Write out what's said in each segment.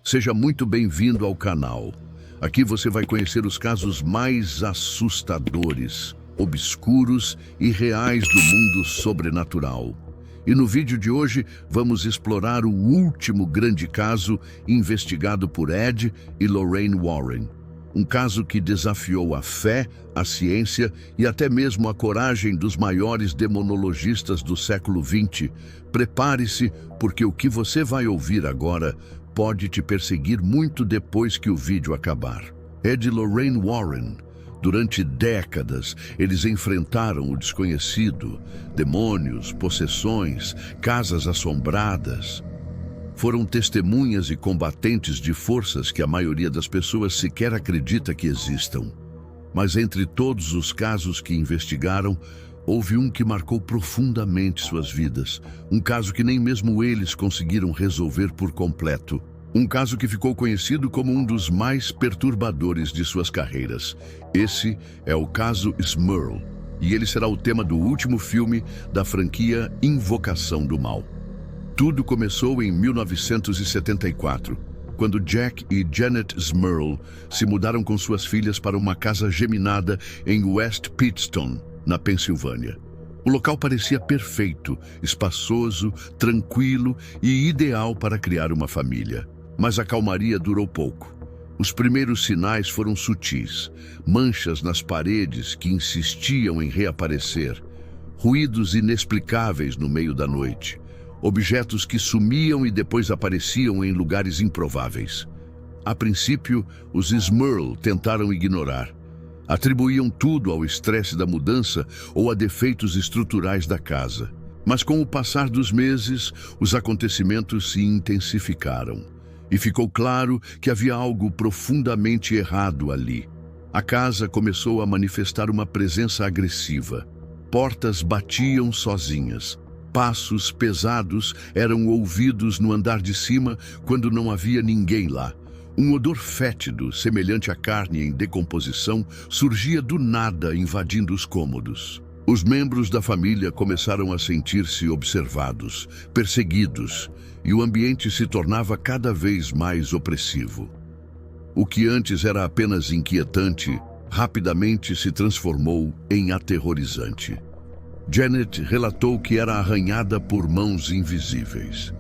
Seja muito bem-vindo ao canal. Aqui você vai conhecer os casos mais assustadores, obscuros e reais do mundo sobrenatural. E no vídeo de hoje vamos explorar o último grande caso investigado por Ed e Lorraine Warren. Um caso que desafiou a fé, a ciência e até mesmo a coragem dos maiores demonologistas do século XX. Prepare-se, porque o que você vai ouvir agora pode te perseguir muito depois que o vídeo acabar. Ed e Lorraine Warren. Durante décadas, eles enfrentaram o desconhecido, demônios, possessões, casas assombradas. Foram testemunhas e combatentes de forças que a maioria das pessoas sequer acredita que existam. Mas entre todos os casos que investigaram, houve um que marcou profundamente suas vidas. Um caso que nem mesmo eles conseguiram resolver por completo. Um caso que ficou conhecido como um dos mais perturbadores de suas carreiras. Esse é o caso Smurl, e ele será o tema do último filme da franquia Invocação do Mal. Tudo começou em 1974, quando Jack e Janet Smurl se mudaram com suas filhas para uma casa geminada em West Pittston, na Pensilvânia. O local parecia perfeito, espaçoso, tranquilo e ideal para criar uma família. Mas a calmaria durou pouco. Os primeiros sinais foram sutis, manchas nas paredes que insistiam em reaparecer, ruídos inexplicáveis no meio da noite, objetos que sumiam e depois apareciam em lugares improváveis. A princípio, os Smurl tentaram ignorar. Atribuíam tudo ao estresse da mudança ou a defeitos estruturais da casa. Mas com o passar dos meses, os acontecimentos se intensificaram. E ficou claro que havia algo profundamente errado ali. A casa começou a manifestar uma presença agressiva. Portas batiam sozinhas. Passos pesados eram ouvidos no andar de cima quando não havia ninguém lá. Um odor fétido, semelhante à carne em decomposição, surgia do nada, invadindo os cômodos. Os membros da família começaram a sentir-se observados, perseguidos, e o ambiente se tornava cada vez mais opressivo. O que antes era apenas inquietante, rapidamente se transformou em aterrorizante. Janet relatou que era arranhada por mãos invisíveis.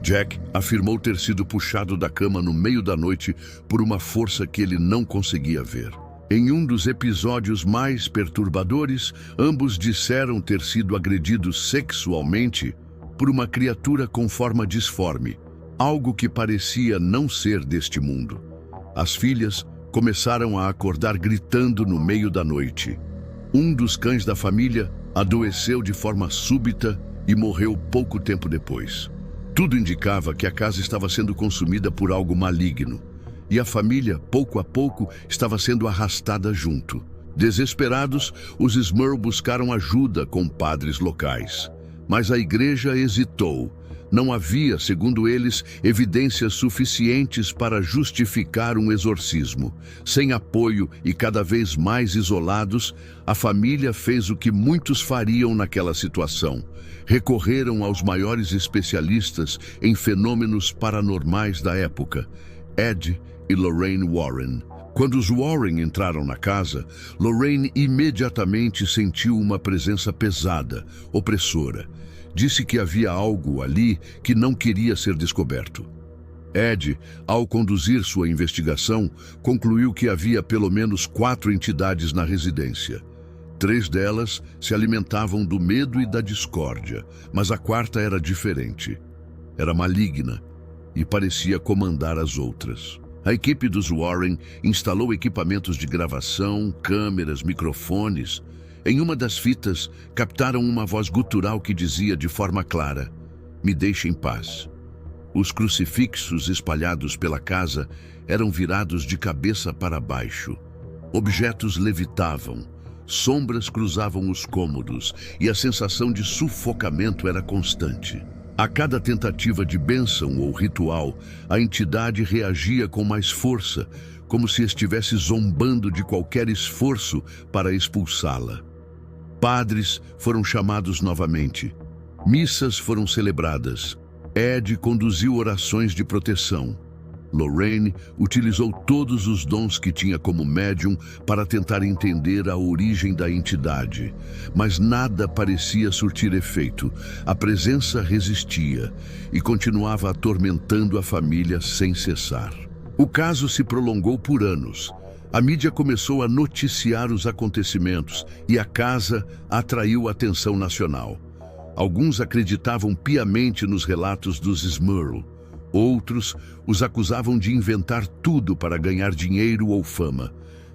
Jack afirmou ter sido puxado da cama no meio da noite por uma força que ele não conseguia ver. Em um dos episódios mais perturbadores, ambos disseram ter sido agredidos sexualmente por uma criatura com forma disforme, algo que parecia não ser deste mundo. As filhas começaram a acordar gritando no meio da noite. Um dos cães da família adoeceu de forma súbita e morreu pouco tempo depois. Tudo indicava que a casa estava sendo consumida por algo maligno. E a família, pouco a pouco, estava sendo arrastada junto. Desesperados, os Smurl buscaram ajuda com padres locais. Mas a igreja hesitou. Não havia, segundo eles, evidências suficientes para justificar um exorcismo. Sem apoio e cada vez mais isolados, a família fez o que muitos fariam naquela situação. Recorreram aos maiores especialistas em fenômenos paranormais da época, Ed e Lorraine Warren. Quando os Warren entraram na casa, Lorraine imediatamente sentiu uma presença pesada, opressora. Disse que havia algo ali que não queria ser descoberto. Ed, ao conduzir sua investigação, concluiu que havia pelo menos 4 entidades na residência. 3 delas se alimentavam do medo e da discórdia, mas a 4ª era diferente. Era maligna e parecia comandar as outras. A equipe dos Warren instalou equipamentos de gravação, câmeras, microfones. Em uma das fitas, captaram uma voz gutural que dizia de forma clara: "Me deixe em paz." Os crucifixos espalhados pela casa eram virados de cabeça para baixo. Objetos levitavam, sombras cruzavam os cômodos e a sensação de sufocamento era constante. A cada tentativa de bênção ou ritual, a entidade reagia com mais força, como se estivesse zombando de qualquer esforço para expulsá-la. Padres foram chamados novamente. Missas foram celebradas. Ed conduziu orações de proteção. Lorraine utilizou todos os dons que tinha como médium para tentar entender a origem da entidade, mas nada parecia surtir efeito. A presença resistia e continuava atormentando a família sem cessar. O caso se prolongou por anos. A mídia começou a noticiar os acontecimentos e a casa atraiu a atenção nacional. Alguns acreditavam piamente nos relatos dos Smurl. Outros os acusavam de inventar tudo para ganhar dinheiro ou fama.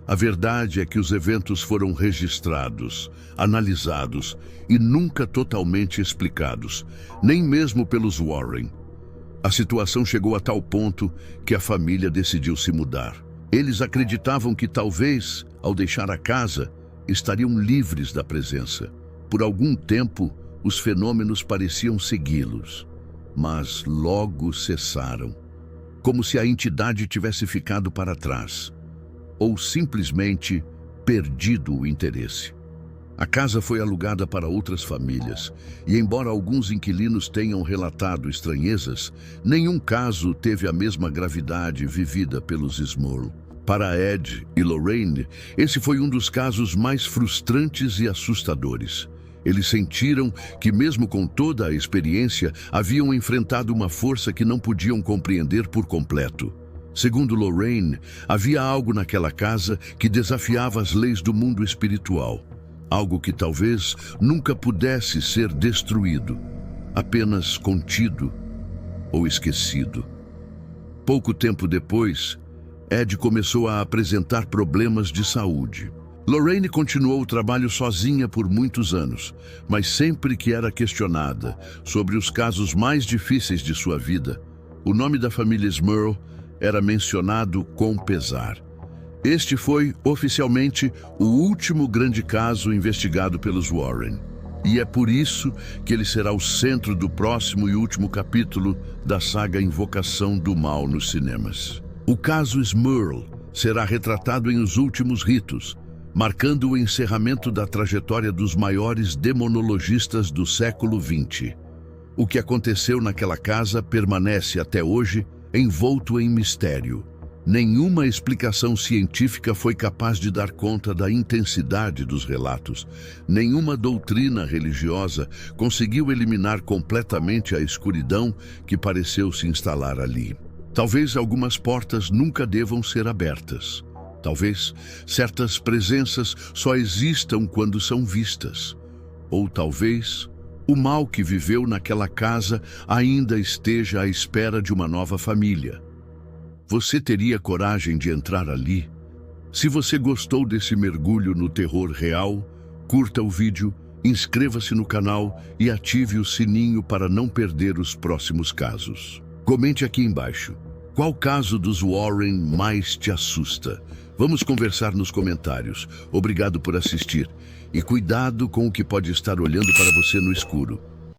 A verdade é que os eventos foram registrados, analisados e nunca totalmente explicados, nem mesmo pelos Warren. A situação chegou a tal ponto que a família decidiu se mudar. Eles acreditavam que talvez, ao deixar a casa, estariam livres da presença. Por algum tempo, os fenômenos pareciam segui-los, mas logo cessaram, como se a entidade tivesse ficado para trás, ou simplesmente perdido o interesse. A casa foi alugada para outras famílias, e embora alguns inquilinos tenham relatado estranhezas, nenhum caso teve a mesma gravidade vivida pelos Smurl. Para Ed e Lorraine, esse foi um dos casos mais frustrantes e assustadores. Eles sentiram que, mesmo com toda a experiência, haviam enfrentado uma força que não podiam compreender por completo. Segundo Lorraine, havia algo naquela casa que desafiava as leis do mundo espiritual. Algo que talvez nunca pudesse ser destruído, apenas contido ou esquecido. Pouco tempo depois, Ed começou a apresentar problemas de saúde. Lorraine continuou o trabalho sozinha por muitos anos, mas sempre que era questionada sobre os casos mais difíceis de sua vida, o nome da família Smurl era mencionado com pesar. Este foi, oficialmente, o último grande caso investigado pelos Warren. E é por isso que ele será o centro do próximo e último capítulo da saga Invocação do Mal nos cinemas. O caso Smurl será retratado em Os Últimos Ritos, marcando o encerramento da trajetória dos maiores demonologistas do século XX. O que aconteceu naquela casa permanece até hoje envolto em mistério. Nenhuma explicação científica foi capaz de dar conta da intensidade dos relatos. Nenhuma doutrina religiosa conseguiu eliminar completamente a escuridão que pareceu se instalar ali. Talvez algumas portas nunca devam ser abertas. Talvez certas presenças só existam quando são vistas. Ou talvez o mal que viveu naquela casa ainda esteja à espera de uma nova família. Você teria coragem de entrar ali? Se você gostou desse mergulho no terror real, curta o vídeo, inscreva-se no canal e ative o sininho para não perder os próximos casos. Comente aqui embaixo. Qual caso dos Warren mais te assusta? Vamos conversar nos comentários. Obrigado por assistir. E cuidado com o que pode estar olhando para você no escuro.